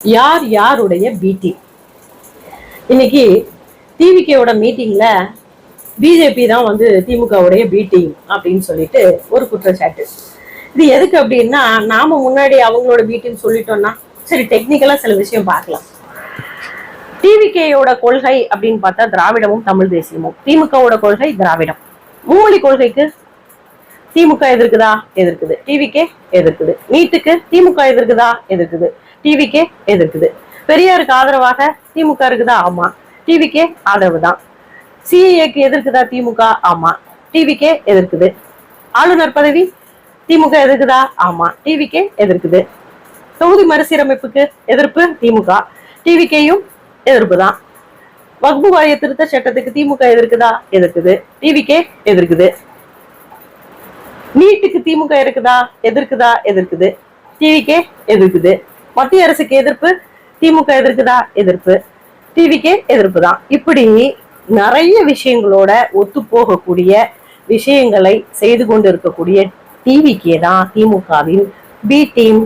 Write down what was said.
யார் யாருடைய B team? இன்னைக்கு டிவிகேவோட மீட்டிங்ல பிஜேபி தான் வந்து திமுகவுடைய பி டீம் அப்படின்னு சொல்லிட்டு ஒரு குற்றச்சாட்டு. இது எதுக்கு அப்படின்னா, நாம முன்னாடி அவங்களோட பி டீம் சொல்லிட்டோம்னா சரி, டெக்னிக்கலா சில விஷயம் பார்க்கலாம். டிவிகேயோட கொள்கை அப்படின்னு பார்த்தா திராவிடமும் தமிழ் தேசியமும், திமுகவோட கொள்கை திராவிடம். மும்மொழி கொள்கைக்கு திமுக எதிர்க்குதா? எதிர்க்குது. டிவிகே எதிர்க்குது. நீட்டுக்கு திமுக எதிர்க்குதா? எதிர்க்குது. டிவிகே எதிர்க்குது. பெரியாருக்கு ஆதரவாக திமுக இருக்குதா? ஆமா. டிவிகே ஆதரவு தான். சிஏக்கு எதிர்க்குதா திமுக? ஆமா. டிவிகே எதிர்க்குது. ஆளுநர் பதவி திமுக எதிர்க்குதா? ஆமா. டிவிகே எதிர்க்குது. தொகுதி மறுசீரமைப்புக்கு எதிர்ப்பு திமுக, டிவிகேயும் எதிர்ப்பு தான். வக்பு வாரிய திருத்த சட்டத்துக்கு திமுக எதிர்க்குதா? எதிர்க்குது. டிவிகே எதிர்க்குது. நீட்டுக்கு திமுக இருக்குதா? எதிர்க்குதா? எதிர்க்குது. டிவிகே எதிர்க்குது. மத்திய அரசுக்கு எதிர்ப்பு திமுக எதிர்க்குதா? எதிர்ப்பு. டிவிகே எதிர்ப்பு தான். இப்படி நிறைய விஷயங்களோட ஒத்து போகக்கூடிய விஷயங்களை செய்து கொண்டு இருக்கக்கூடிய டிவிகே தான் திமுகவின் பி டீம்.